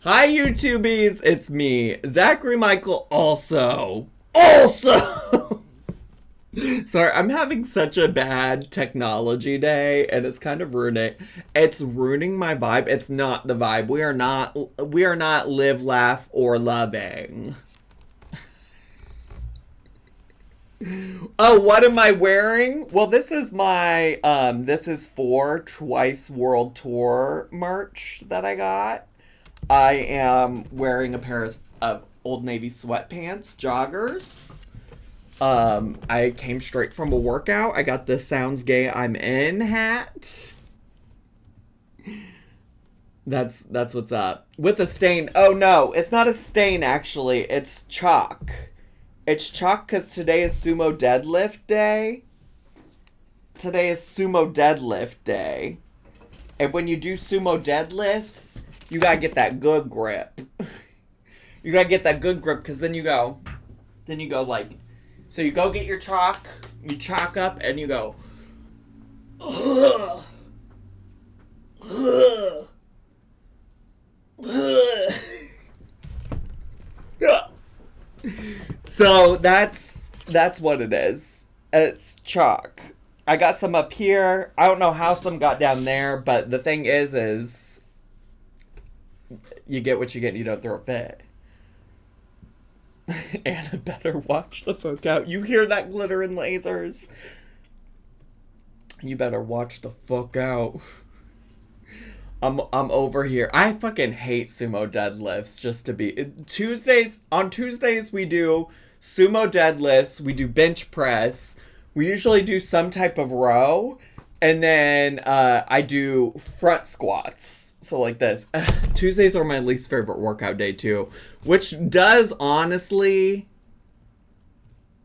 Hi, YouTubies! It's me, Zachary Michael, also. Sorry, I'm having such a bad technology day, and it's kind of ruining. It's ruining my vibe. It's not the vibe. We are not live, laugh, or loving. Oh, what am I wearing? Well, this is for Twice World Tour merch that I got. I am wearing a pair of Old Navy sweatpants, joggers. I came straight from a workout. I got the Sounds Gay I'm In hat. That's what's up. With a stain. Oh no, it's not a stain actually. It's chalk. It's chalk because today is sumo deadlift day. Today is sumo deadlift day. And when you do sumo deadlifts, you gotta get that good grip. You gotta get that good grip because then you go like, so you go get your chalk, you chalk up, and you go, ugh, ugh, ugh. So that's what it is. It's chalk. I got some up here. I don't know how some got down there, but the thing is you get what you get and you don't throw a fit. Anna better watch the fuck out. You hear that glitter and lasers? You better watch the fuck out. I'm over here. I fucking hate sumo deadlifts. Just to be on Tuesdays we do sumo deadlifts. We do bench press. We usually do some type of row, and then I do front squats. So like this. Tuesdays are my least favorite workout day too, which does honestly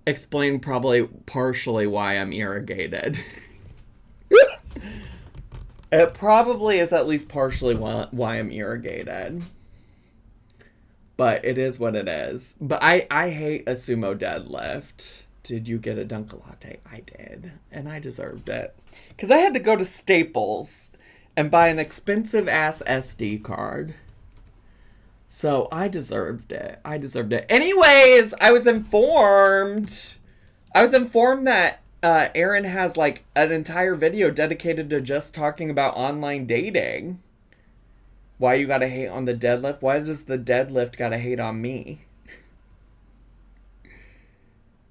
explain probably partially why I'm irrigated. It probably is at least partially why I'm irrigated. But it is what it is. But I hate a sumo deadlift. Did you get a Dunkin' Latte? I did. And I deserved it. Because I had to go to Staples and buy an expensive ass SD card. So I deserved it. I deserved it. Anyways, I was informed that Erinn has like an entire video dedicated to just talking about online dating. Why you gotta hate on the deadlift? Why does the deadlift gotta hate on me?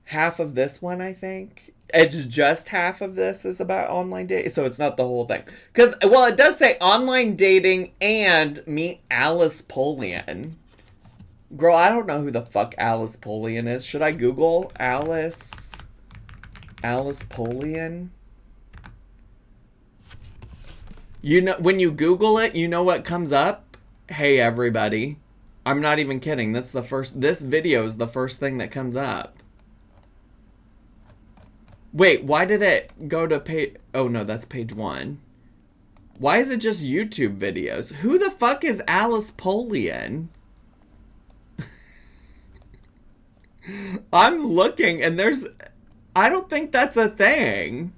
Half of this one, I think. It's just half of this is about online dating, so it's not the whole thing. Because, well, it does say online dating and meet Alice Polian. Girl, I don't know who the fuck Alice Polian is. Should I Google Alice Polian? You know, when you Google it, you know what comes up? Hey, everybody. I'm not even kidding. This video is the first thing that comes up. Wait, why did it go to page... Oh, no, that's page 1. Why is it just YouTube videos? Who the fuck is Alice Polian? I'm looking, and there's... I don't think that's a thing.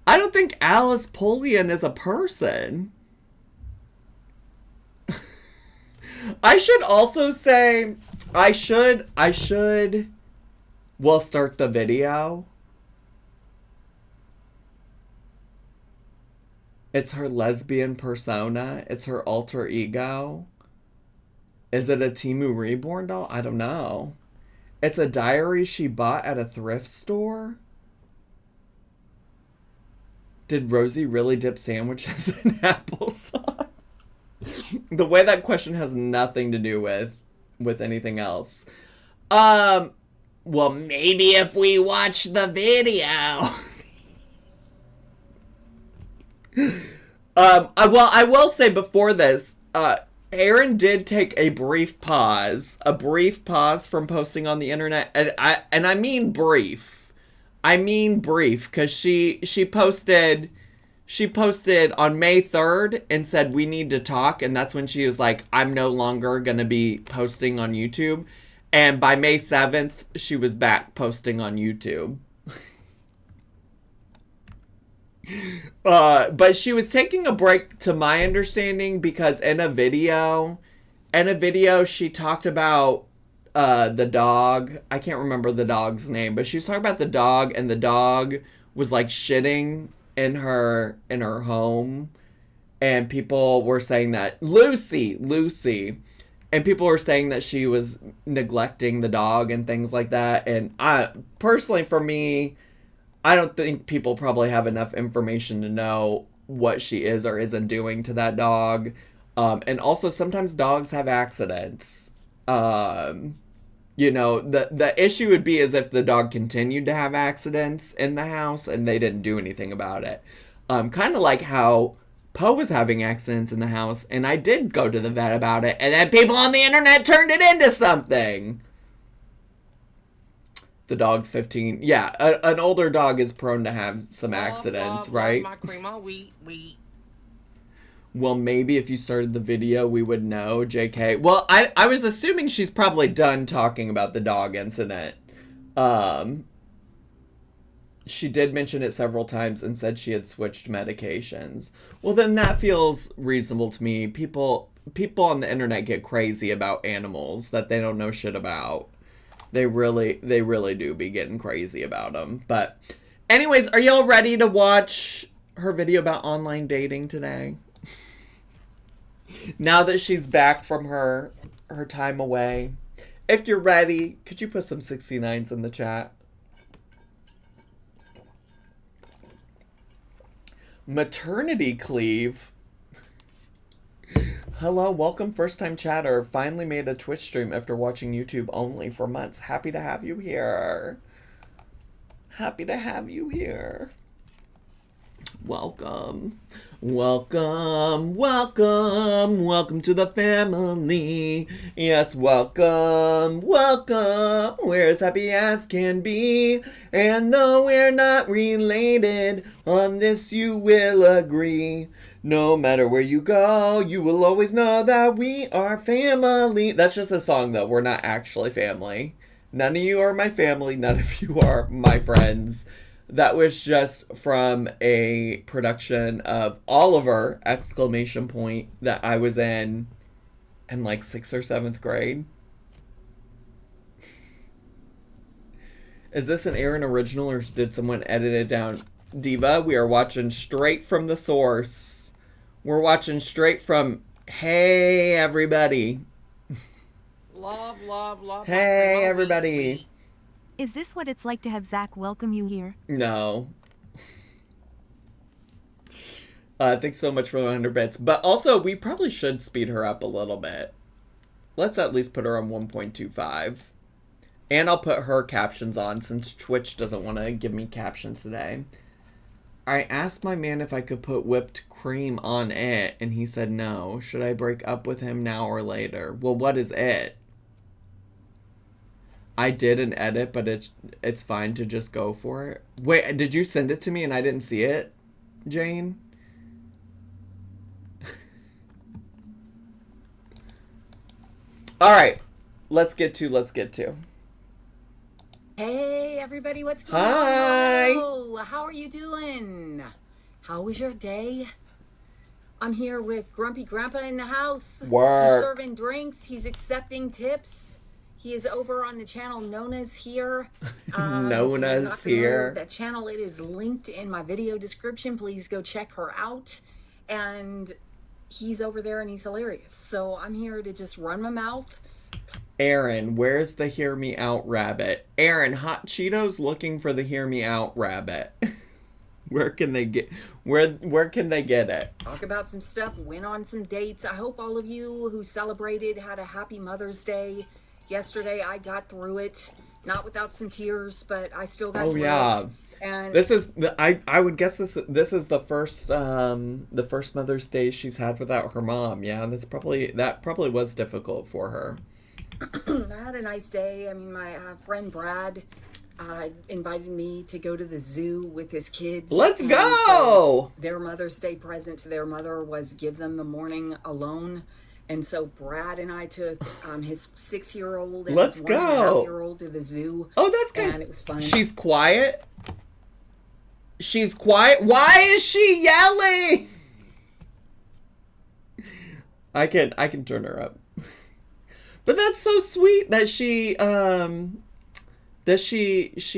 I don't think Alice Polian is a person. I should also say... We'll start the video. It's her lesbian persona. It's her alter ego. Is it a Temu Reborn doll? I don't know. It's a diary she bought at a thrift store. Did Rosie really dip sandwiches in applesauce? The way that question has nothing to do with anything else. Well, maybe if we watch the video. I will say before this, Erinn did take a brief pause from posting on the internet, and I mean brief, because she posted on May 3rd and said we need to talk, and that's when she was like, I'm no longer gonna be posting on YouTube, and by May 7th she was back posting on YouTube. But she was taking a break, to my understanding, because in a video, in a video, she talked about the dog. I can't remember the dog's name, but she was talking about the dog, and the dog was like shitting in her home, and people were saying that Lucy, and people were saying that she was neglecting the dog and things like that. And I personally, for me, I don't think people probably have enough information to know what she is or isn't doing to that dog. And also, sometimes dogs have accidents. You know, the issue would be is if the dog continued to have accidents in the house and they didn't do anything about it. Kind of like how Poe was having accidents in the house, and I did go to the vet about it, and then people on the internet turned it into something. The dog's 15. Yeah, an older dog is prone to have some accidents, right? My cream, wheat. Well, maybe if you started the video, we would know, JK. Well, I was assuming she's probably done talking about the dog incident. She did mention it several times and said she had switched medications. Well, then that feels reasonable to me. People on the internet get crazy about animals that they don't know shit about. They really do be getting crazy about them. But anyways, are y'all ready to watch her video about online dating today? Now that she's back from her time away. If you're ready, could you put some 69s in the chat? Maternity cleave. Hello, welcome first time chatter. Finally made a Twitch stream after watching YouTube only for months. Happy to have you here. Happy to have you here. Welcome. Welcome to the family. Yes, welcome. We're as happy as can be. And though we're not related, on this you will agree. No matter where you go, you will always know that we are family. That's just a song, though. We're not actually family. None of you are my family. None of you are my friends. That was just from a production of Oliver! That I was in like 6th or 7th grade. Is this an Erinn original or did someone edit it down? Diva, we are watching straight from the source. We're watching straight from Hey Everybody. Love. Hey everybody. Is this what it's like to have Zach welcome you here? No. Thanks so much for the 100 bits. But also, we probably should speed her up a little bit. Let's at least put her on 1.25. And I'll put her captions on since Twitch doesn't want to give me captions today. I asked my man if I could put whipped cream on it, and he said no. Should I break up with him now or later? Well, what is it? I did an edit, but it's fine to just go for it. Wait, did you send it to me and I didn't see it, Jane? All right, let's get to. Hey everybody, what's going Hi. on? Hello. How are you doing? How was your day? I'm here with Grumpy Grandpa in the house. Work. He's serving drinks. He's accepting tips. He is over on the channel Nona's Here. Nona's Here. That channel, it is linked in my video description. Please go check her out. And he's over there and he's hilarious. So I'm here to just run my mouth. Erinn, where's the Hear Me Out rabbit? Erinn, Hot Cheetos looking for the Hear Me Out rabbit. Where can they get it? Talk about some stuff, went on some dates. I hope all of you who celebrated had a happy Mother's Day. Yesterday I got through it, not without some tears, but I still got through it. And this is I would guess this is the first Mother's Day she's had without her mom. Yeah, that probably was difficult for her. I had a nice day. I mean, my friend Brad invited me to go to the zoo with his kids. Let's go! So their Mother's Day present to their mother was give them the morning alone. And so Brad and I took his 6-year-old and his 1.5-year-old to the zoo. Oh, that's good. And it was fun. She's quiet. Why is she yelling? I can turn her up. But that's so sweet that she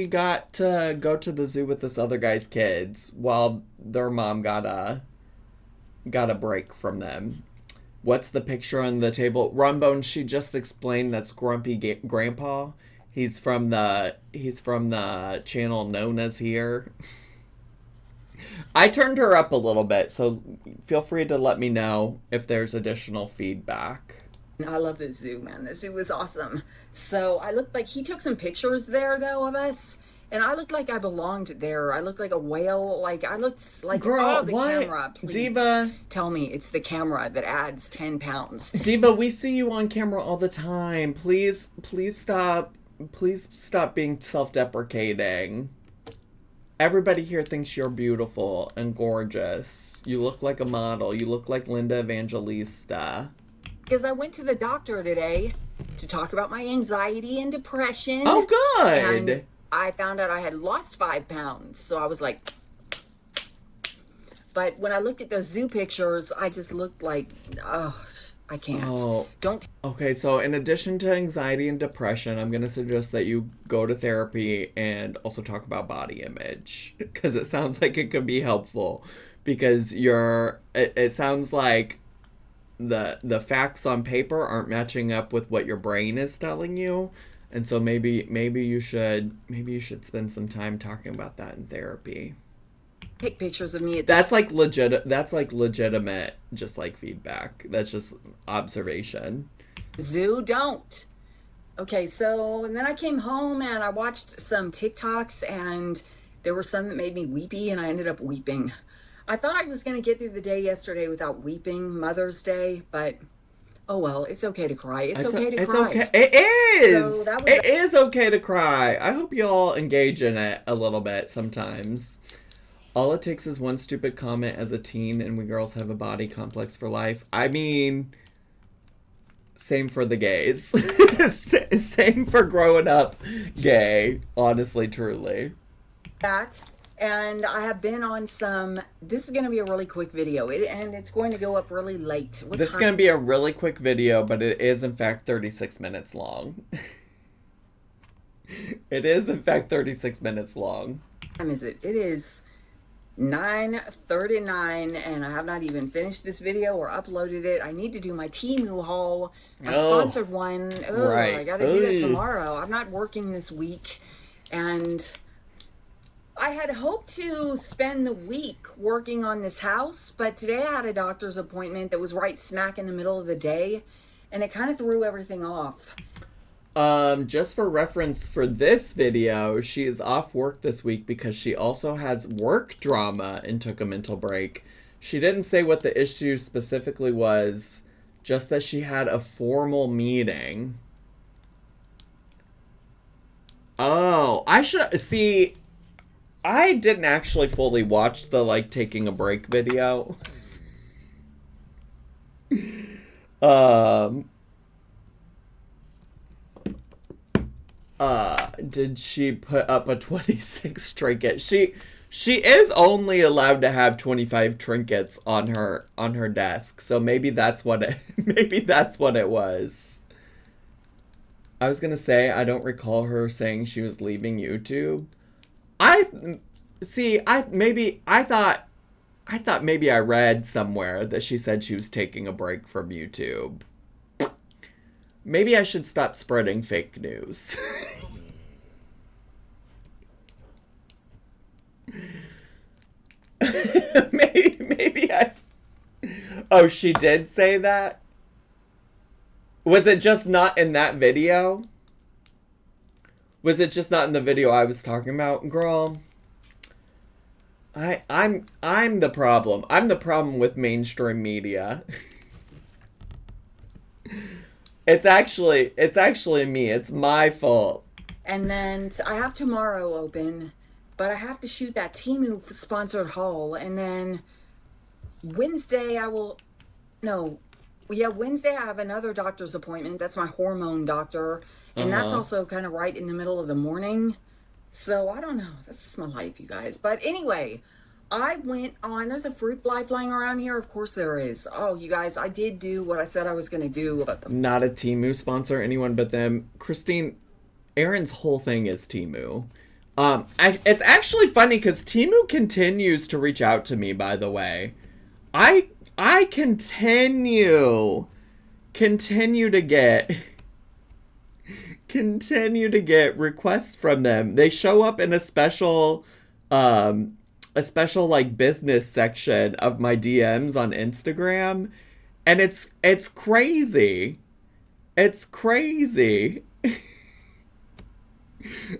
got to go to the zoo with this other guy's kids while their mom got a break from them. What's the picture on the table? Runbone, she just explained that's Grumpy Grandpa. He's from the channel known as Here. I turned her up a little bit, so feel free to let me know if there's additional feedback. I love the zoo, man. The zoo was awesome. So I looked like, he took some pictures there, though, of us. And I looked like I belonged there. I looked like a whale. Like, I looked like, girl, the what? Camera, please. Diva. Tell me it's the camera that adds 10 pounds. Diva, we see you on camera all the time. Please stop. Please stop being self-deprecating. Everybody here thinks you're beautiful and gorgeous. You look like a model. You look like Linda Evangelista. Because I went to the doctor today to talk about my anxiety and depression. Oh, good. And I found out I had lost 5 pounds. So I was like... But when I looked at those zoo pictures, I just looked like... Oh, I can't. Oh. Don't... Okay, so in addition to anxiety and depression, I'm going to suggest that you go to therapy and also talk about body image. Because it sounds like it could be helpful. Because it sounds like the facts on paper aren't matching up with what your brain is telling you. And so maybe you should spend some time talking about that in therapy. Take pictures of me. That's like legitimate, just like feedback. That's just observation. Zoo, don't. Okay, so, and then I came home and I watched some TikToks and there were some that made me weepy and I ended up weeping. I thought I was going to get through the day yesterday without weeping, Mother's Day, but oh well, it's okay to cry. It's okay to cry. Okay. It is. So it is okay to cry. I hope you all engage in it a little bit sometimes. All it takes is one stupid comment as a teen and we girls have a body complex for life. I mean, same for the gays. Same for growing up gay, honestly, truly. That, and I have been on some, this is going to be a really quick video, and it's going to go up really late. This is going to be a really quick video, but it is in fact 36 minutes long. It is in fact 36 minutes long. What time is it? It is 9:39 and I have not even finished this video or uploaded it. I need to do my Temu haul. I sponsored one. Right. I gotta do that tomorrow. I'm not working this week and I had hoped to spend the week working on this house, but today I had a doctor's appointment that was right smack in the middle of the day and it kind of threw everything off. Just for reference for this video, she is off work this week because she also has work drama and took a mental break. She didn't say what the issue specifically was, just that she had a formal meeting. Oh, I should see. I didn't actually fully watch the taking a break video. Did she put up a 26 trinket? She is only allowed to have 25 trinkets on her desk. So maybe that's what it was. I was going to say I don't recall her saying she was leaving YouTube. I thought maybe I read somewhere that she said she was taking a break from YouTube. Maybe I should stop spreading fake news. maybe I... Oh, she did say that? Was it just not in that video? Was it just not in the video I was talking about? Girl, I'm the problem. I'm the problem with mainstream media. It's actually me. It's my fault. And then I have tomorrow open, but I have to shoot that Temu sponsored haul. And then Wednesday Wednesday I have another doctor's appointment. That's my hormone doctor. And that's also kind of right in the middle of the morning. So I don't know. That's just my life, you guys. But anyway, I went on, there's a fruit fly flying around here. Of course there is. Oh, you guys, I did do what I said I was going to do about the... Not a Temu sponsor, anyone but them. Christine, Erinn's whole thing is Temu. It's actually funny because Temu continues to reach out to me, by the way. I continue to get requests from them. They show up in a special like business section of my DMs on Instagram, and it's crazy. It's crazy.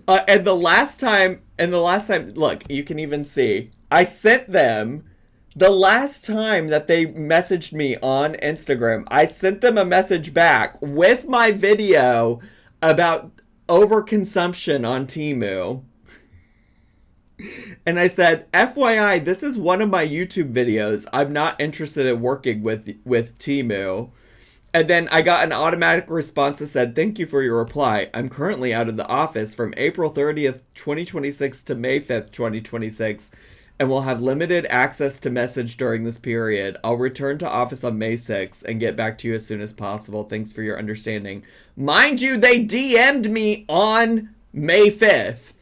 And the last time, look, you can even see, I sent them, the last time that they messaged me on Instagram, I sent them a message back with my video about overconsumption on Temu. And I said, FYI, this is one of my YouTube videos. I'm not interested in working with Temu. And then I got an automatic response that said, thank you for your reply. I'm currently out of the office from April 30th, 2026 to May 5th, 2026, and will have limited access to message during this period. I'll return to office on May 6th and get back to you as soon as possible. Thanks for your understanding. Mind you, they DM'd me on May 5th.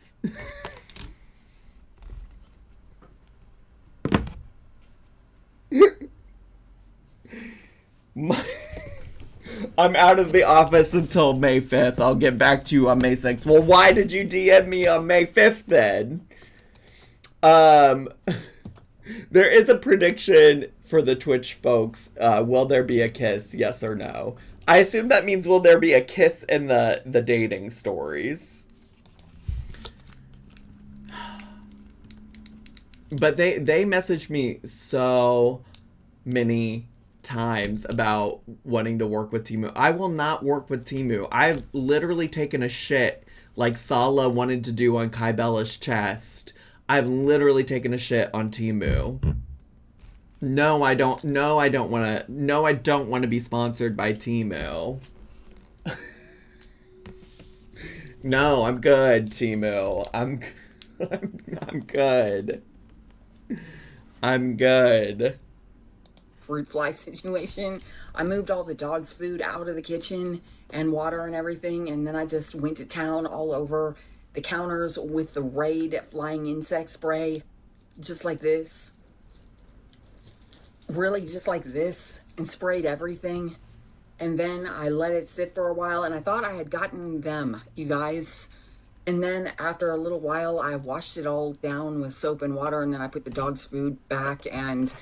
I'm out of the office until May 5th. I'll get back to you on May 6th. Well, why did you DM me on May 5th then? There is a prediction for the Twitch folks. Will there be a kiss? Yes or no? I assume that means will there be a kiss in the dating stories? But they messaged me so many times about wanting to work with Temu. I will not work with Temu. I've literally taken a shit like Sala wanted to do on Kai Bella's chest. I've literally taken a shit on Temu. No, I don't want to be sponsored by Temu. No, I'm good, Temu. I'm good. I'm good. Fruit fly situation. I moved all the dog's food out of the kitchen and water and everything, and then I just went to town all over the counters with the Raid flying insect spray, just like this. Really, just like this, and sprayed everything. And then I let it sit for a while, and I thought I had gotten them, you guys. And then after a little while, I washed it all down with soap and water, and then I put the dog's food back, and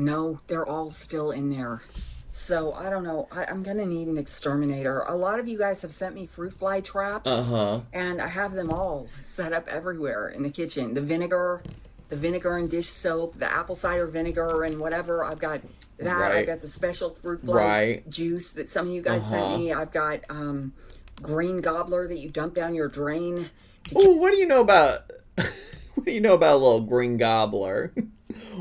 no, they're all still in there. So, I don't know. I'm going to need an exterminator. A lot of you guys have sent me fruit fly traps. And I have them all set up everywhere in the kitchen. The vinegar and dish soap, the apple cider vinegar and whatever. I've got that. Right. I've got the special fruit fly juice that some of you guys sent me. I've got green gobbler that you dump down your drain. Oh, what do you know about a little green gobbler?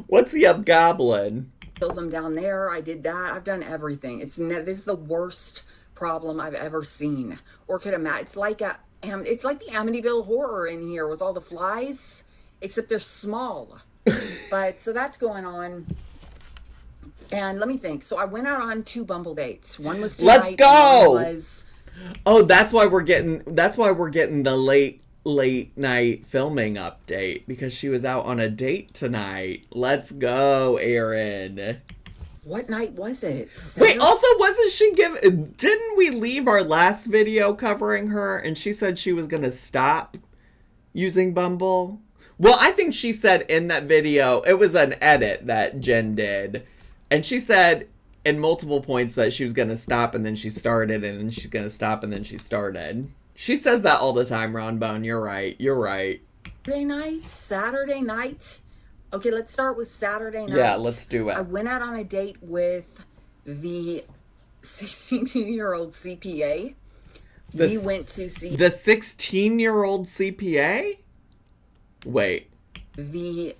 What's the up goblin? Kill them down there. I did that. I've done everything. This is the worst problem I've ever seen or could imagine. It's like the Amityville Horror in here with all the flies, except they're small. But so that's going on. And let me think. So I went out on 2 Bumble dates. One was tonight. Let's go. And one was... Oh, that's why we're getting the late night filming update, because she was out on a date tonight. Let's go, Erinn. What night was it? Saturday? Wait, also, didn't we leave our last video covering her and she said she was gonna stop using Bumble? Well, I think she said in that video, it was an edit that Jen did, and she said in multiple points that she was gonna stop and then she started, and then she's gonna stop and then she started. She says that all the time, Ronbone. You're right. Saturday night. Okay, let's start with Saturday night. Yeah, let's do it. I went out on a date with the 16-year-old CPA. We went to see... The 16-year-old CPA? Wait. The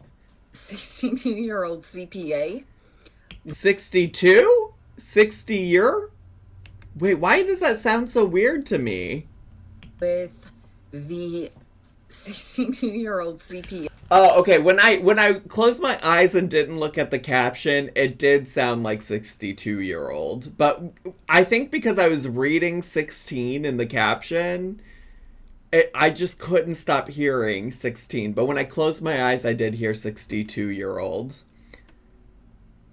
16-year-old CPA. 62? 60-year? Wait, why does that sound so weird to me? With the 62-year-old CPA. Oh, okay. When I closed my eyes and didn't look at the caption, it did sound like 62-year-old. But I think because I was reading 16 in the caption, I just couldn't stop hearing 16. But when I closed my eyes, I did hear 62-year-old.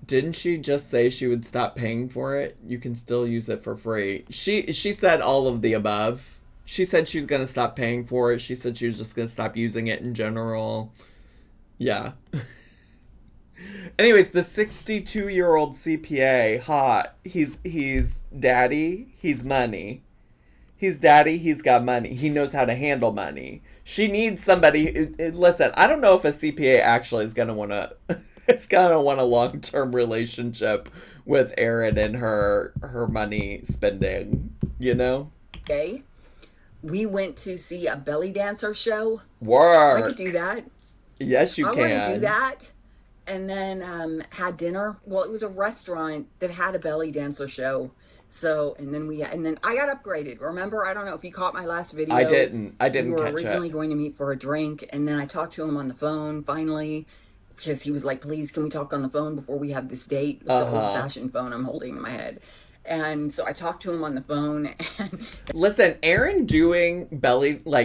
Didn't she just say she would stop paying for it? You can still use it for free. She said all of the above. She said she was going to stop paying for it. She said she was just going to stop using it in general. Yeah. Anyways, the 62-year-old CPA, hot. He's daddy. He's money. He's daddy. He's got money. He knows how to handle money. She needs somebody. Listen, I don't know if a CPA actually is going to want to... It's going to want a long-term relationship with Erinn and her money spending, you know? Okay. We went to see a belly dancer show. Work. I could do that. Yes, you can. I want to do that. And then had dinner. Well, it was a restaurant that had a belly dancer show. So, and then I got upgraded. Remember, I don't know if you caught my last video. I didn't catch it. We were originally going to meet for a drink, and then I talked to him on the phone finally, because he was like, please, can we talk on the phone before we have this date? With the old-fashioned phone I'm holding in my head. And so I talked to him on the phone. And listen, Erinn doing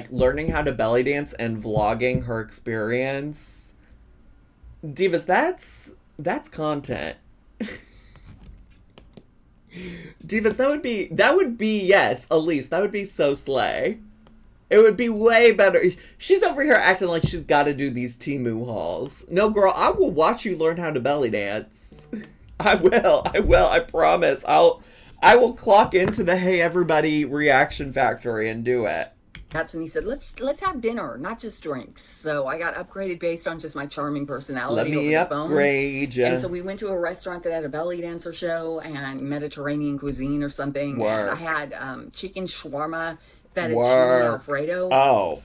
learning how to belly dance and vlogging her experience. Divas, that's content. Divas, that would be, yes, Elise, that would be so slay. It would be way better. She's over here acting like she's got to do these Temu hauls. No, girl, I will watch you learn how to belly dance. I will, I promise. I will clock into the Hey Everybody reaction factory and do it. That's when he said, let's have dinner, not just drinks. So I got upgraded based on just my charming personality. Let me upgrade you. And so we went to a restaurant that had a belly dancer show and Mediterranean cuisine or something. Work. And I had chicken shawarma, fettuccine alfredo. Oh.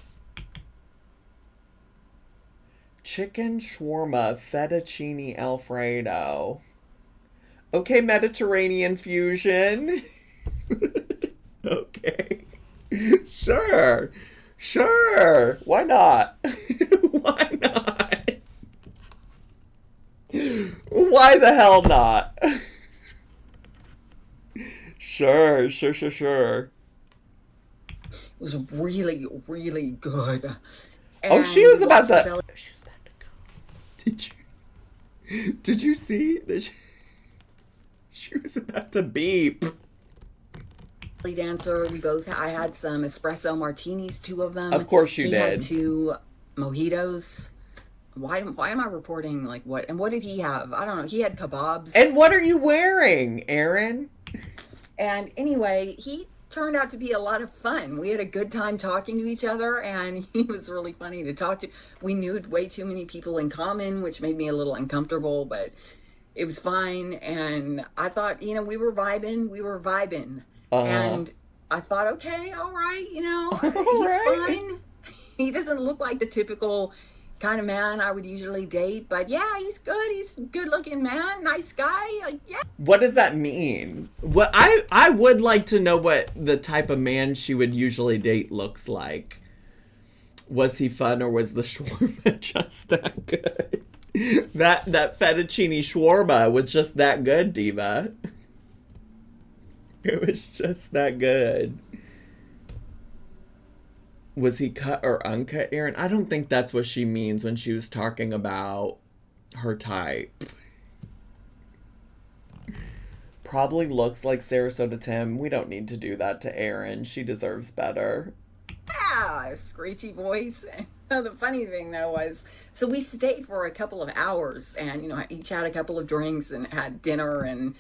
Chicken shawarma, fettuccine alfredo. Okay, Mediterranean fusion. Okay. Sure. Why not? Why not? Why the hell not? Sure. It was really, really good. And she was about to go. Did you see that? She was about to beep. Dancer. I had some espresso martinis, 2 of them. Of course you did. He had 2 mojitos. Why am I reporting like what? And what did he have? I don't know. He had kebabs. And what are you wearing, Erinn? And anyway, he turned out to be a lot of fun. We had a good time talking to each other, and he was really funny to talk to. We knew way too many people in common, which made me a little uncomfortable, but it was fine. And I thought, we were vibing. And I thought, okay, all right, he's fine. He doesn't look like the typical kind of man I would usually date, but yeah, he's good. He's a good-looking man, nice guy. Yeah. What does that mean? What I would like to know what the type of man she would usually date looks like. Was he fun, or was the shawarma just that good? That fettuccine shawarma was just that good, Diva. It was just that good. Was he cut or uncut, Erinn? I don't think that's what she means when she was talking about her type. Probably looks like Sarasota Tim. We don't need to do that to Erinn. She deserves better. Yeah, screechy voice. The funny thing though was, so we stayed for a couple of hours, and each had a couple of drinks and had dinner. And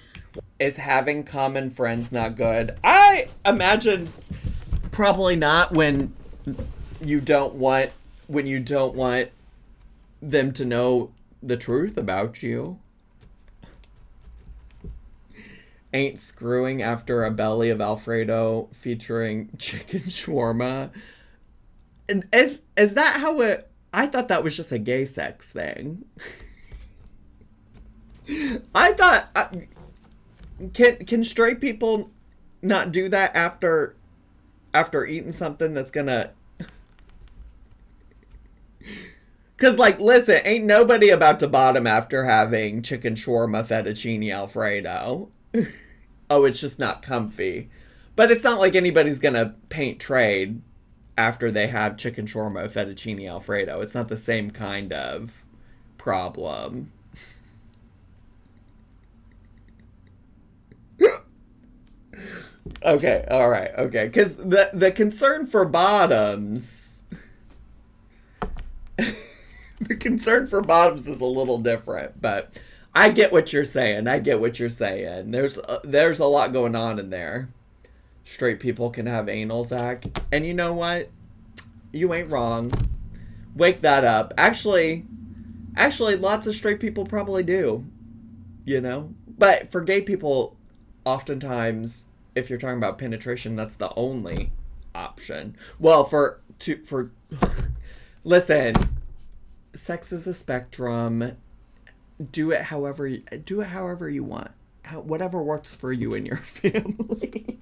is having common friends not good? I imagine probably not when you don't want them to know the truth about you. Ain't screwing after a belly of Alfredo featuring chicken shawarma. And is that how it... I thought that was just a gay sex thing. I thought... Can straight people not do that after eating something that's gonna... Because, like, listen, ain't nobody about to bottom after having chicken shawarma fettuccine alfredo. Oh, it's just not comfy. But it's not like anybody's gonna paint trade after they have chicken shawarma fettuccine alfredo. It's not the same kind of problem. Okay, alright, okay. Because the concern for bottoms... the concern for bottoms is a little different, but I get what you're saying. There's a lot going on in there. Straight people can have anal, Zach. And you know what? You ain't wrong. Wake that up. Actually, lots of straight people probably do. You know? But for gay people, oftentimes, if you're talking about penetration, that's the only option. Well, listen, sex is a spectrum. Do it however you want. Whatever works for you and your family.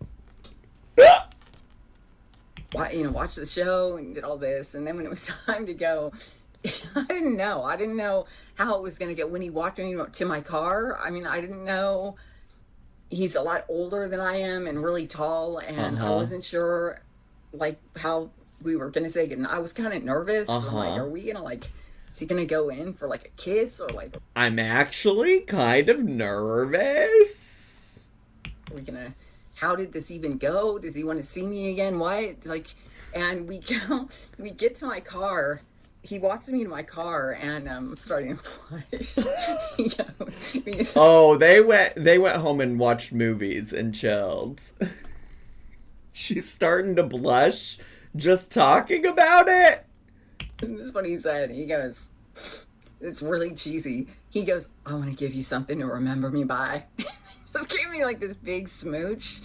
Watch the show and did all this, and then when it was time to go, I didn't know how it was going to get. When he walked me to my car, I mean, I didn't know. He's a lot older than I am and really tall, and I wasn't sure, like, how we were going to say goodnight. I was kind of nervous. I'm like, are we going to, like, is he going to go in for, like, a kiss or, like... I'm actually kind of nervous. Are we going to... How did this even go? Does he want to see me again? Why? Like, and we get to my car. He walks me to my car, and I'm starting to blush. Oh, they went home and watched movies and chilled. She's starting to blush just talking about it. This is what he said. He goes, it's really cheesy. He goes, I want to give you something to remember me by. Just gave me like this big smooch.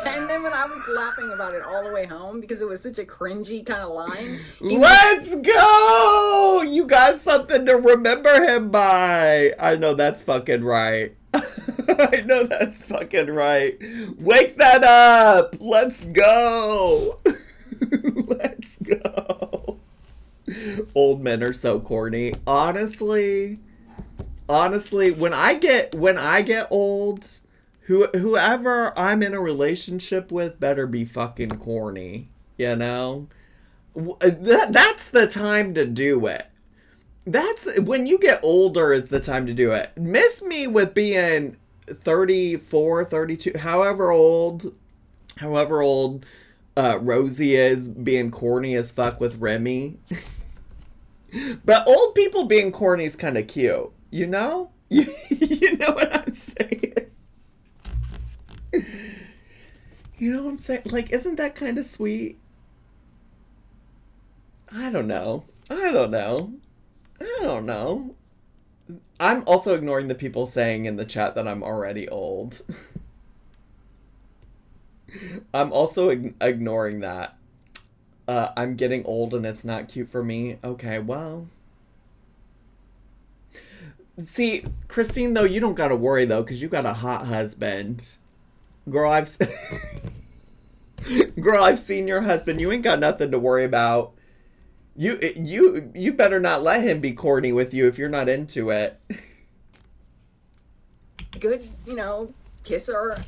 And then when I was laughing about it all the way home because it was such a cringy kind of line. Let's go! You got something to remember him by. I know that's fucking right. I know that's fucking right. Wake that up! Let's go! Let's go. Old men are so corny. Honestly, when I get old, whoever I'm in a relationship with better be fucking corny, you know? That's the time to do it. That's when you get older is the time to do it. Miss me with being 34, 32, however old Rosie is being corny as fuck with Remy. But old people being corny is kind of cute. You know? You know what I'm saying? You know what I'm saying? Like, isn't that kind of sweet? I don't know. I'm also ignoring the people saying in the chat that I'm already old. I'm also ignoring that. I'm getting old and it's not cute for me. Okay, well... See, Christine, though, you don't gotta worry, though, because you got a hot husband. Girl, I've seen your husband. You ain't got nothing to worry about. You better not let him be corny with you if you're not into it. Good, kisser.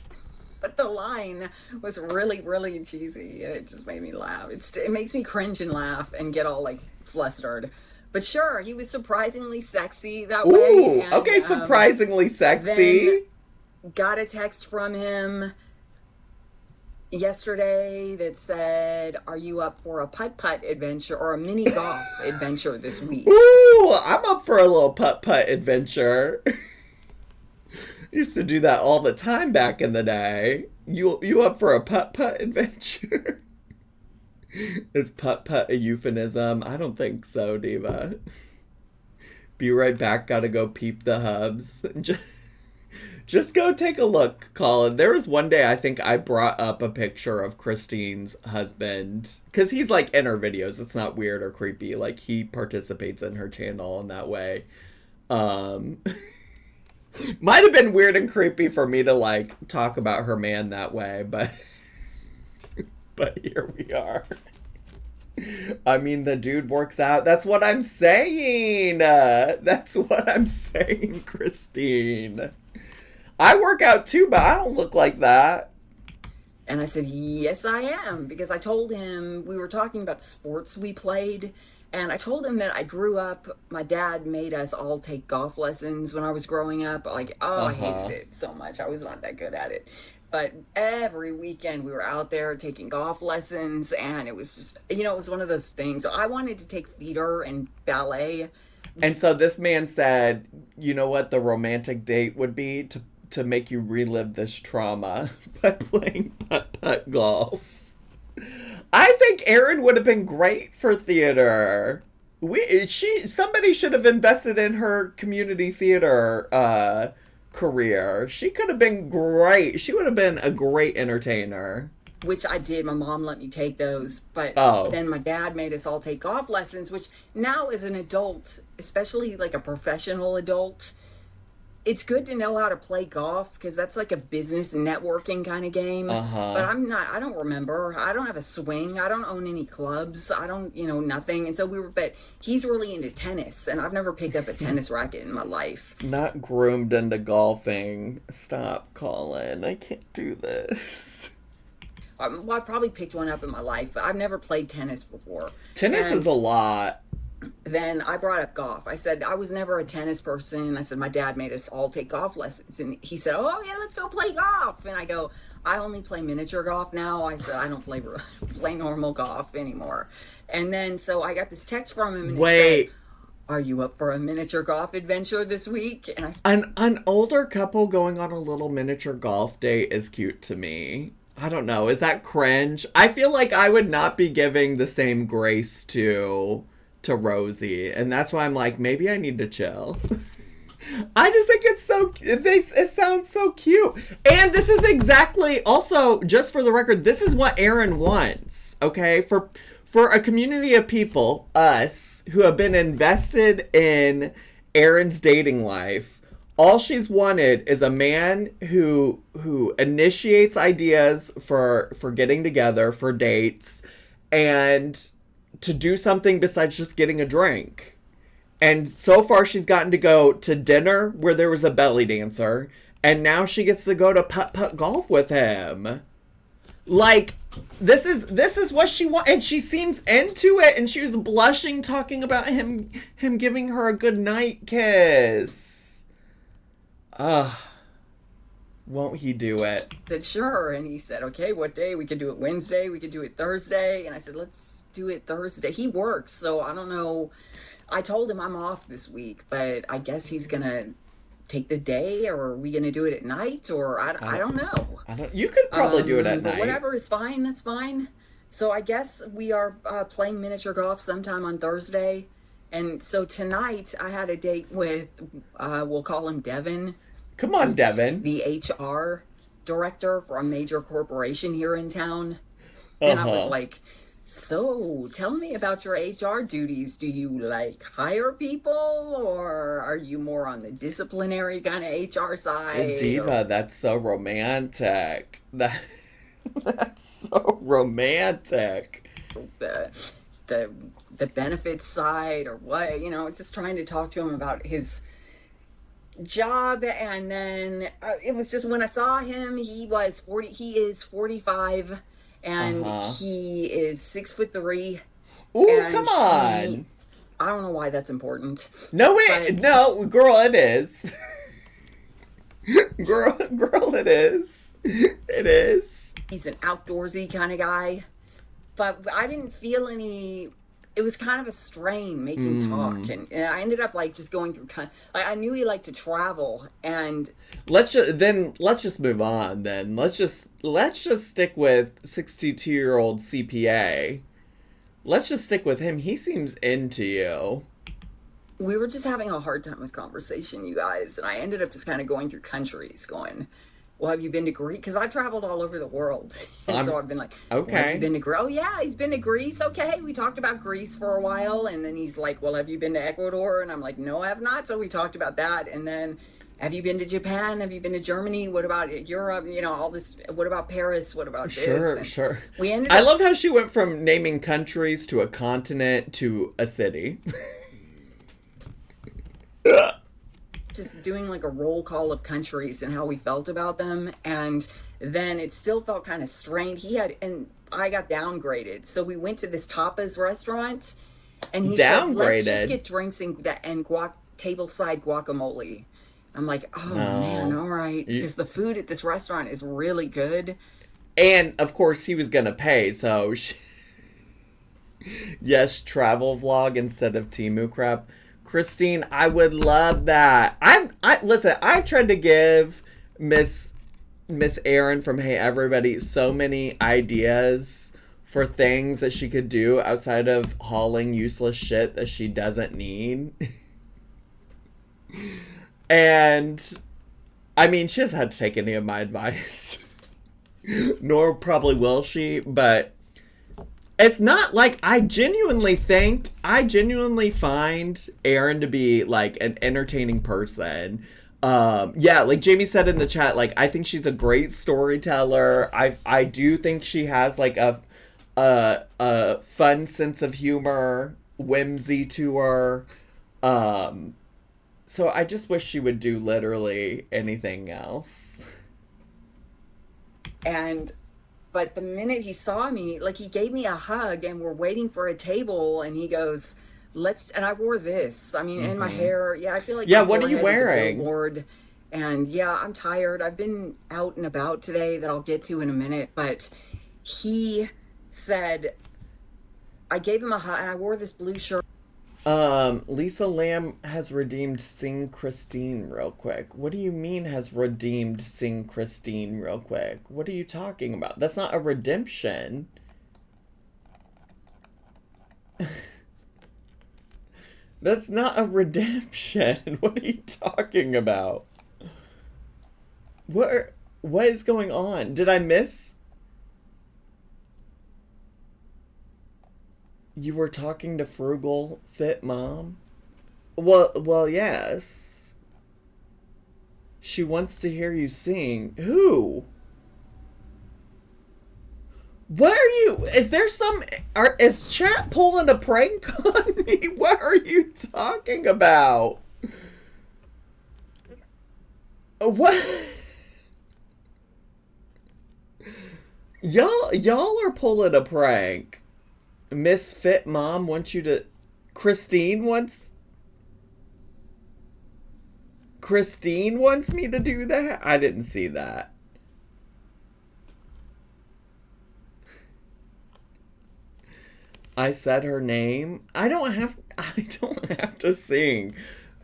But the line was really, really cheesy, and it just made me laugh. It makes me cringe and laugh and get all, like, flustered. But sure, he was surprisingly sexy that way. Ooh, and, okay, surprisingly sexy. Got a text from him yesterday that said, are you up for a putt-putt adventure or a mini golf adventure this week? Ooh, I'm up for a little putt-putt adventure. Used to do that all the time back in the day. You up for a putt-putt adventure? Is putt-putt a euphemism? I don't think so, Diva. Be right back. Gotta go peep the hubs. Just go take a look, Colin. There was one day I think I brought up a picture of Christine's husband. Because he's like in her videos. It's not weird or creepy. Like he participates in her channel in that way. Might have been weird and creepy for me to like talk about her man that way, but here we are. I mean, the dude works out. That's what I'm saying. That's what I'm saying, Christine. I work out too, but I don't look like that. And I said, yes, I am. Because I told him, we were talking about sports we played. And I told him that I grew up, my dad made us all take golf lessons when I was growing up. Like, I hated it so much. I was not that good at it. But every weekend we were out there taking golf lessons. And it was just, it was one of those things. I wanted to take theater and ballet. And so this man said, you know what the romantic date would be? To make you relive this trauma by playing putt-putt golf. I think Erinn would have been great for theater. Somebody should have invested in her community theater career. She could have been great. She would have been a great entertainer. Which I did. My mom let me take those. But then my dad made us all take golf lessons, which now as an adult, especially like a professional adult, it's good to know how to play golf because that's like a business networking kind of game. But I don't remember. I don't have a swing. I don't own any clubs. I don't, nothing. And so but he's really into tennis and I've never picked up a tennis racket in my life. Not groomed into golfing. Stop, Colin. I can't do this. Well, I probably picked one up in my life, but I've never played tennis before. Tennis is a lot. Then I brought up golf. I said, I was never a tennis person. I said, my dad made us all take golf lessons. And he said, oh, yeah, let's go play golf. And I go, I only play miniature golf now. I said, I don't play normal golf anymore. And then, so I got this text from him. And it said, are you up for a miniature golf adventure this week? And I said, an older couple going on a little miniature golf date is cute to me. I don't know. Is that cringe? I feel like I would not be giving the same grace to Rosie, and that's why I'm like, maybe I need to chill. I just think it sounds so cute. And this is exactly, also, just for the record, this is what Erinn wants, okay? For a community of people, us, who have been invested in Erinn's dating life, all she's wanted is a man who initiates ideas for getting together, for dates, and to do something besides just getting a drink. And so far she's gotten to go to dinner where there was a belly dancer, and now she gets to go to putt-putt golf with him. Like, this is what she wants, and she seems into it, and she was blushing talking about him giving her a good night kiss. Won't he do it? I said, sure. And he said, okay, what day? We could do it Wednesday, we could do it Thursday. And I said, let's do it Thursday. He works, so I don't know. I told him I'm off this week, but I guess he's gonna take the day, or are we gonna do it at night, or I don't know. You could probably do it at night. Whatever is fine. That's fine. So I guess we are playing miniature golf sometime on Thursday, and so tonight I had a date with we'll call him Devin. Come on, Devin. The HR director for a major corporation here in town, and I was like, so, tell me about your HR duties. Do you, hire people, or are you more on the disciplinary kind of HR side? Diva, that's so romantic. That's so romantic. The benefits side, or what? Just trying to talk to him about his job. And then it was just, when I saw him, he is 45. And he is 6'3". Ooh, come on! I don't know why that's important. No, girl, it is. girl, it is. It is. He's an outdoorsy kind of guy, but I didn't feel any. It was kind of a strain making talk, and I ended up just going through. I knew he liked to travel, and let's just move on. Then let's just stick with 62-year-old CPA. Let's just stick with him. He seems into you. We were just having a hard time with conversation, you guys, and I ended up just kind of going through countries, going, well, have you been to Greece? Because I traveled all over the world. And so I've been like, okay. Well, have you been to Greece? Oh, yeah, he's been to Greece. Okay, we talked about Greece for a while. And then he's like, well, have you been to Ecuador? And I'm like, no, I have not. So we talked about that. And then have you been to Japan? Have you been to Germany? What about Europe? You know, all this. What about Paris? What about this? Sure. I love how she went from naming countries to a continent to a city. Just doing like a roll call of countries and how we felt about them, and then it still felt kind of strange. And I got downgraded, so we went to this tapas restaurant, and he said, "Let's just get drinks and tableside guacamole." I'm like, "Oh man, all right," because the food at this restaurant is really good. And of course, he was gonna pay, so yes, travel vlog instead of Temu crap. Christine, I would love that. Listen, I've tried to give Miss Erinn from Hey Everybody so many ideas for things that she could do outside of hauling useless shit that she doesn't need. And I mean, she hasn't had to take any of my advice. Nor probably will she, but it's not like I genuinely find Erinn to be like an entertaining person. Yeah, like Jamie said in the chat, like I think she's a great storyteller. I do think she has like a fun sense of humor, whimsy to her. So I just wish she would do literally anything else. But the minute he saw me, like he gave me a hug and we're waiting for a table and he goes, and I wore this. I mean, and my hair. Yeah, I feel like. Yeah, what are you wearing? And yeah, I'm tired. I've been out and about today that I'll get to in a minute. But he said, I gave him a hug and I wore this blue shirt. Lisa Lamb has redeemed Sing Christine real quick. What do you mean has redeemed Sing Christine real quick? What are you talking about? That's not a redemption. That's not a redemption. What are you talking about? What is going on? Did I miss? You were talking to Frugal Fit Mom? Well, yes. She wants to hear you sing. Who? What are you? Is there is chat pulling a prank on me? What are you talking about? What? Y'all are pulling a prank. Miss Fit Mom wants you to... Christine wants me to do that? I didn't see that. I said her name. I don't have to sing.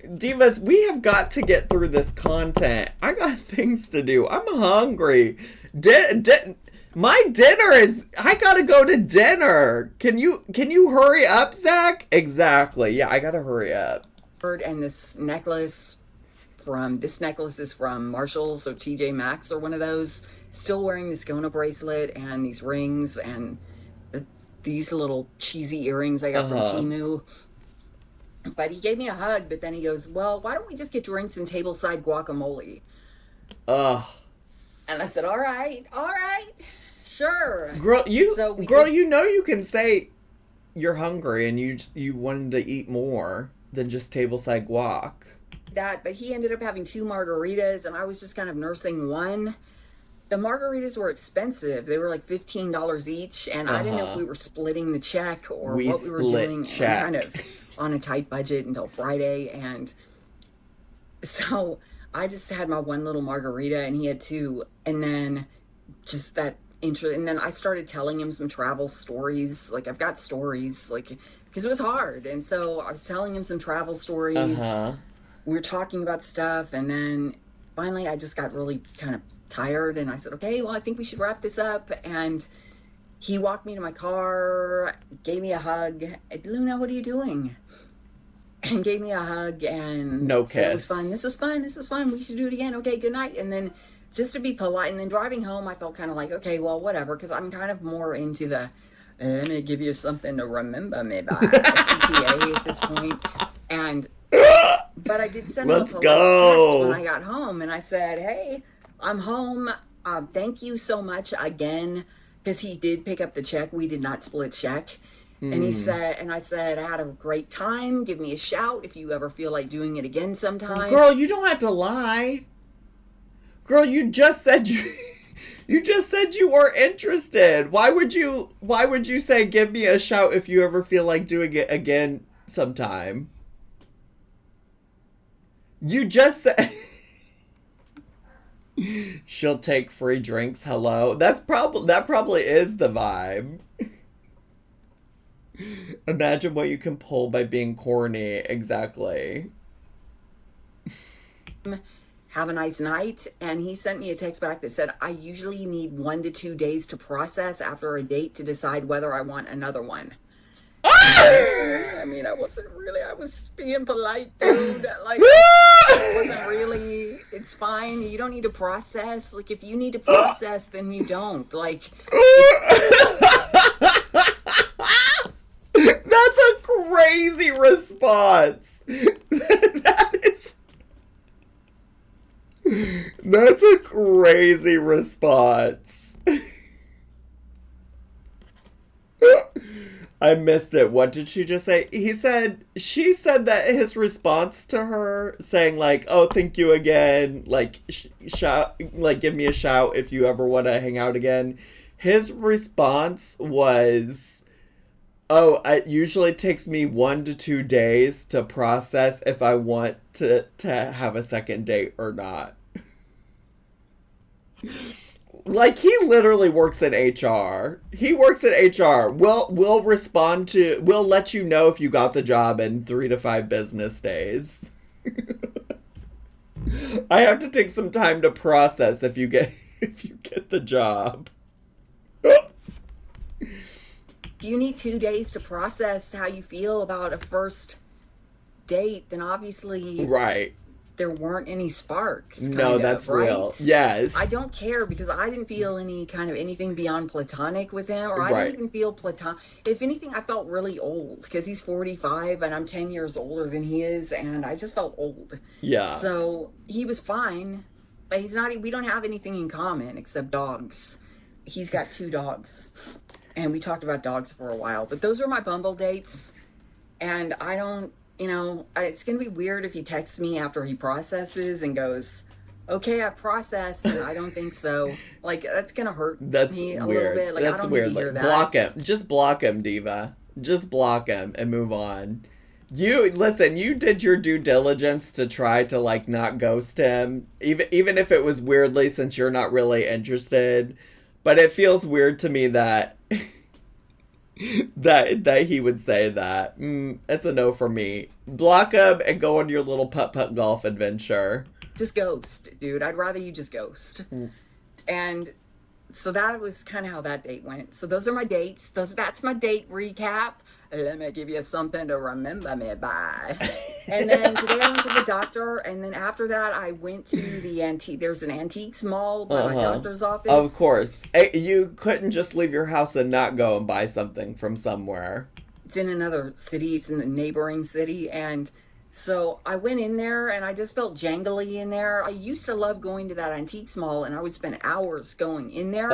Divas, we have got to get through this content. I got things to do. I'm hungry. My dinner is... I gotta go to dinner. Can you hurry up, Zach? Exactly. Yeah, I gotta hurry up. And this necklace is from Marshalls or TJ Maxx or one of those. Still wearing this Gona bracelet and these rings and these little cheesy earrings I got from Temu. But he gave me a hug, but then he goes, well, why don't we just get drinks and tableside guacamole? And I said, all right, sure. Girl, you know you can say you're hungry and you wanted to eat more than just tableside guac. But he ended up having 2 margaritas, and I was just kind of nursing one. The margaritas were expensive. They were like $15 each, and I didn't know if we were splitting the check or what we were doing. Check. Kind of on a tight budget until Friday, and so I just had my one little margarita, and he had 2, and then just that intro. And then I started telling him some travel stories. Like I've got stories, like because it was hard, and so I was telling him some travel stories. We were talking about stuff, and then finally I just got really kind of tired, and I said, okay, well, I think we should wrap this up. And he walked me to my car, gave me a hug. Luna, what are you doing? And gave me a hug, and no said, kiss. This was fun. We should do it again. Okay, good night. And then just to be polite, and then driving home, I felt kind of like, okay, well, whatever, because I'm kind of more into the, let me give you something to remember me by, CPA at this point. But I did send him a Let's polite go. text when I got home, and I said, "Hey, I'm home. Thank you so much again," because he did pick up the check. We did not split check. And he said, and I said, "I had a great time. Give me a shout if you ever feel like doing it again sometime." Girl, you don't have to lie. Girl, you just said you just said you were interested. Why would you say give me a shout if you ever feel like doing it again sometime? You just said she'll take free drinks. Hello. That probably is the vibe. Imagine what you can pull by being corny. Exactly. Have a nice night. And he sent me a text back that said, "I usually need 1 to 2 days to process after a date to decide whether I want another one." I mean, I was just being polite, dude. Like, it wasn't really, it's fine. You don't need to process. Like, if you need to process, then you don't. Like, that's a crazy response. That's a crazy response. I missed it. What did she just say? She said that his response to her saying like, "Oh, thank you again," like shout, like give me a shout if you ever want to hang out again. His response was, "Oh, it usually takes me 1 to 2 days to process if I want to have a second date or not." Like, he literally works in HR. He works in HR. We'll let you know if you got the job in 3 to 5 business days. I have to take some time to process if you get the job. if you need 2 days to process how you feel about a first date, then obviously Right. there weren't any sparks. No, that's right? real. Yes. I don't care because I didn't feel any kind of anything beyond platonic with him, or I Right. didn't even feel platonic. If anything, I felt really old because he's 45 and I'm 10 years older than he is, and I just felt old. Yeah. So he was fine, but he's not. We don't have anything in common except dogs. He's got 2 dogs, and we talked about dogs for a while. But those are my Bumble dates, and I don't. It's going to be weird if he texts me after he processes and goes, "Okay, I processed," and I don't think so. Like, that's going to hurt me a little bit. Like, That's I don't weird. need to hear Like, that. block him. Just block him, Diva. Just block him and move on. You did your due diligence to try to, like, not ghost him. Even if it was weirdly, since you're not really interested. But it feels weird to me that that he would say that. It's a no for me. Block him and go on your little putt-putt golf adventure. Just ghost, dude. I'd rather you just ghost. And so that was kind of how that date went. So those are my dates. That's my date recap. Let me give you something to remember me by. And then today I went to the doctor, and then after that I went to the there's an antiques mall by my doctor's office. Of course. You couldn't just leave your house and not go and buy something from somewhere. It's in another city. It's in the neighboring city. And so I went in there, and I just felt jangly in there. I used to love going to that antiques mall, and I would spend hours going in there.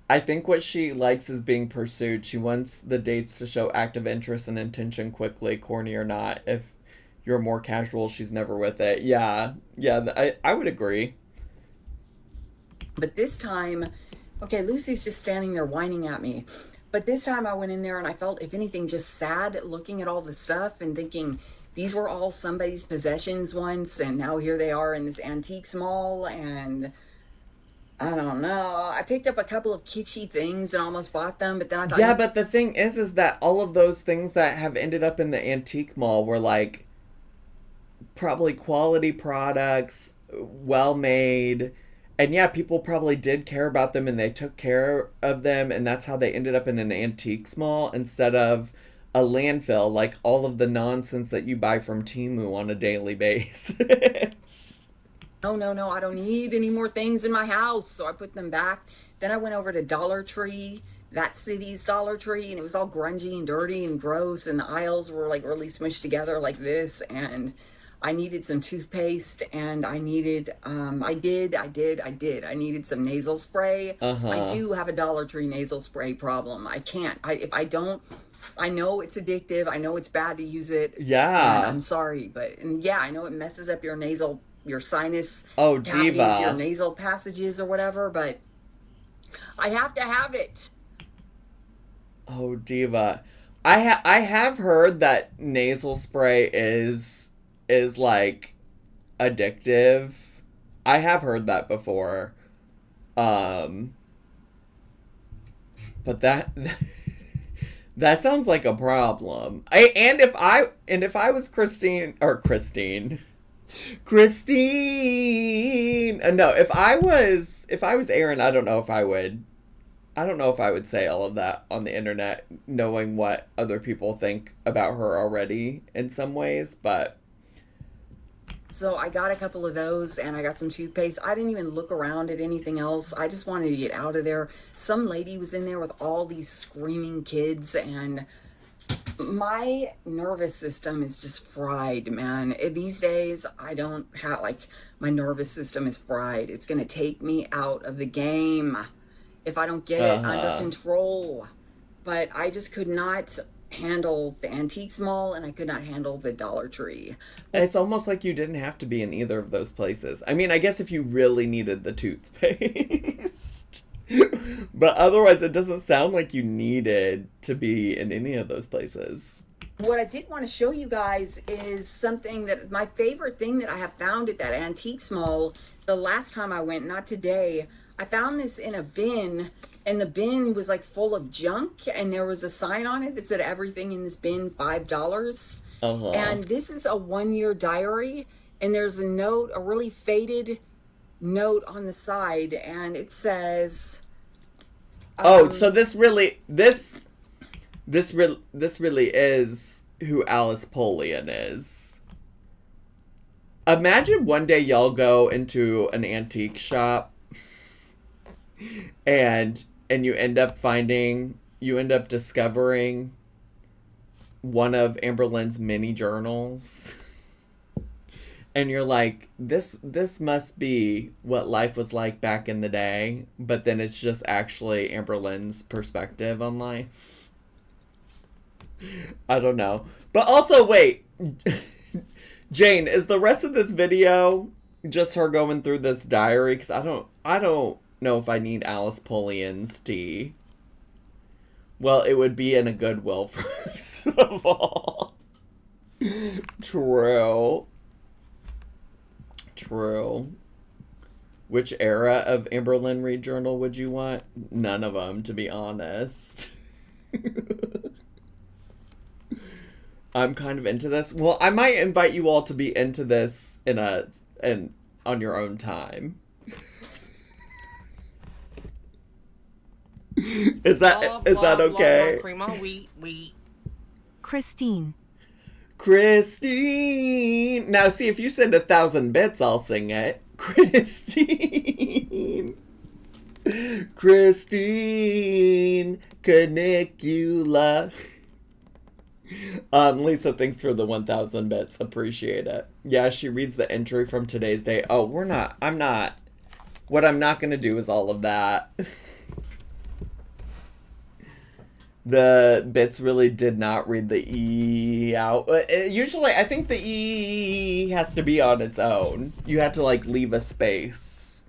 I think what she likes is being pursued. She wants the dates to show active interest and intention quickly, corny or not. If you're more casual, she's never with it. Yeah, I would agree. But this time, okay, Lucy's just standing there whining at me. But this time I went in there and I felt, if anything, just sad looking at all the stuff and thinking these were all somebody's possessions once, and now here they are in this antiques mall, and I don't know. I picked up a couple of kitschy things and almost bought them, but then I thought... Yeah, but the thing is that all of those things that have ended up in the antique mall were, like, probably quality products, well-made, and yeah, people probably did care about them and they took care of them, and that's how they ended up in an antiques mall instead of a landfill, like all of the nonsense that you buy from Temu on a daily basis. No, I don't need any more things in my house. So I put them back. Then I went over to Dollar Tree that city's Dollar Tree, and it was all grungy and dirty and gross, and the aisles were like really smushed together like this, and I needed some toothpaste, and I needed I needed some nasal spray. I do have a Dollar Tree nasal spray problem. If I don't, I know it's addictive, I know it's bad to use it. Yeah. And I'm sorry, but I know it messes up your sinus cavities, diva. your nasal passages or whatever, but I have to have it. Oh, diva. I have heard that nasal spray is like addictive. I have heard that before. But that that sounds like a problem. If I was Christine. No, if I was Erinn, I don't know if I would say all of that on the internet, knowing what other people think about her already in some ways, but... So I got a couple of those, and I got some toothpaste. I didn't even look around at anything else. I just wanted to get out of there. Some lady was in there with all these screaming kids, and my nervous system is just fried, man. These days, I don't have, my nervous system is fried. It's going to take me out of the game if I don't get it under control. But I just could not handle the antiques mall, and I could not handle the Dollar Tree. It's almost like you didn't have to be in either of those places. I mean, I guess if you really needed the toothpaste. But otherwise, it doesn't sound like you needed to be in any of those places. What I did want to show you guys is something that my favorite thing that I have found at that antiques mall the last time I went, not today. I found this in a bin, and the bin was like full of junk, and there was a sign on it that said everything in this bin $5. And this is a 1-year diary, and there's a note, a really faded note on the side, and it says so this really is who Alice Polian is. Imagine one day y'all go into an antique shop and you end up discovering one of Amberlynn's mini journals. And you're like, this must be what life was like back in the day, but then it's just actually Amberlynn's perspective on life. I don't know. But also, wait. Jane, is the rest of this video just her going through this diary? Because I don't know if I need Alice Polian's tea. Well, it would be in a Goodwill, first of all. True. Which era of Amberlynn Reid journal would you want? None of them, to be honest. I'm kind of into this. Well, I might invite you all to be into this on your own time. Is that okay? Cream on wheat. Christine. Now, see, if you send 1,000 bits, I'll sing it. Christine, Canicula. Lisa, thanks for the 1,000 bits. Appreciate it. Yeah, she reads the entry from today's day. Oh, what I'm not going to do is all of that. The bits really did not read the E out. Usually, I think the E has to be on its own. You have to, leave a space.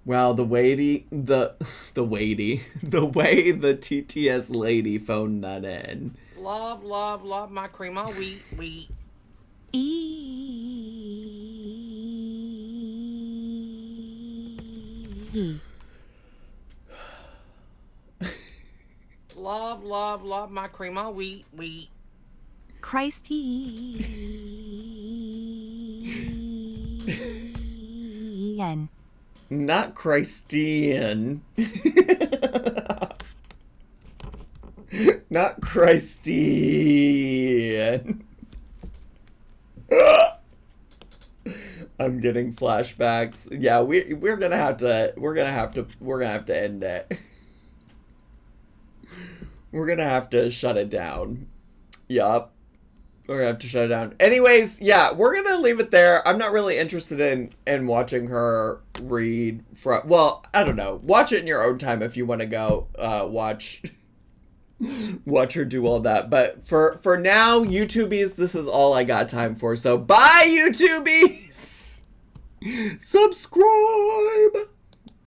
Wow, the way the TTS lady phoned that in. Love my cream on wheat. Love my cream on wheat. Christian. Not Christian. Not Christian. I'm getting flashbacks. Yeah, we're gonna have to end it. We're gonna have to shut it down. Yup. We're gonna have to shut it down. Anyways, yeah, we're gonna leave it there. I'm not really interested in watching her read from. Well, I don't know. Watch it in your own time if you want to go watch her do all that. But for now, YouTubies, this is all I got time for. So bye, YouTubies. Subscribe.